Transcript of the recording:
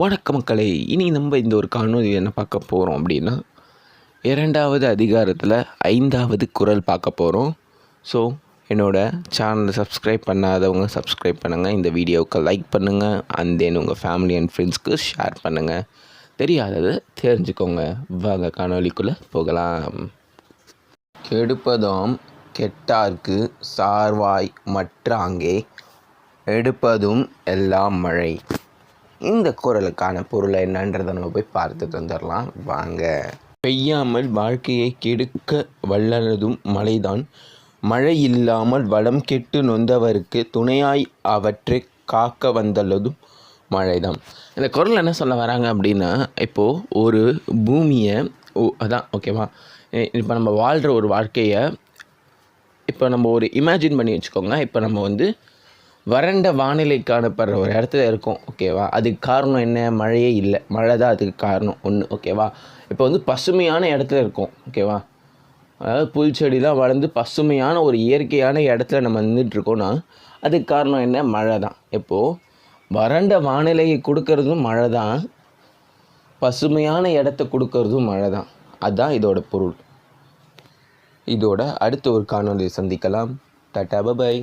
வணக்க மக்களே, இனி நம்ம இந்த ஒரு காணொலி என்ன பார்க்க போகிறோம் அப்படின்னா, 2வது அதிகாரத்தில் 5வது குறள் பார்க்க போகிறோம். ஸோ என்னோடய சேனலை சப்ஸ்கிரைப் பண்ணாதவங்க சப்ஸ்கிரைப் பண்ணுங்கள், இந்த வீடியோவுக்கு லைக் பண்ணுங்கள், அண்ட் தென் உங்கள் ஃபேமிலி அண்ட் ஃப்ரெண்ட்ஸ்க்கு ஷேர் பண்ணுங்கள். தெரியாததை தெரிஞ்சுக்கோங்க. வாங்க காணொலிக்குள்ளே போகலாம். கெடுப்பதாம் கெட்டார்க்கு சார்வாய் மற்றாங்கே எடுப்பதும் எல்லாம் மழை. இந்த குறளுக்கான பொருள் என்னன்றதை நம்ம போய் பார்த்துட்டு வந்துடலாம் வாங்க. பெய்யாமல் வாழ்க்கையை கெடுக்க வல்லதும் மழைதான், மழை இல்லாமல் வளம் கெட்டு நொந்தவருக்கு துணையாய் அவற்றை காக்க வந்தல்லதும் மழைதான். இந்த குறள் என்ன சொல்ல வராங்க அப்படின்னா, இப்போது ஒரு பூமியை அதான் ஓகேவா, இப்போ நம்ம வாழ்கிற ஒரு வாழ்க்கையை இப்போ நம்ம ஒரு இமேஜின் பண்ணி வச்சுக்கோங்க. இப்போ நம்ம வறண்ட வானிலை காணப்படுற ஒரு இடத்துல இருக்கோம் ஓகேவா. அதுக்கு காரணம் என்ன? மழையே இல்லை, மழை தான் அதுக்கு காரணம் ஒன்று ஓகேவா. இப்போ பசுமையான இடத்துல இருக்கோம் ஓகேவா, அதாவது புல் செடிலாம் வளர்ந்து பசுமையான ஒரு இயற்கையான இடத்துல நம்ம நின்றுட்டுருக்கோன்னா அதுக்கு காரணம் என்ன? மழை தான். இப்போது வறண்ட வானிலையை கொடுக்கறதும் மழை தான், பசுமையான இடத்த கொடுக்கறதும் மழை தான். அதுதான் இதோட பொருள். இதோட அடுத்த ஒரு காணொலியை சந்திக்கலாம். Tata bye.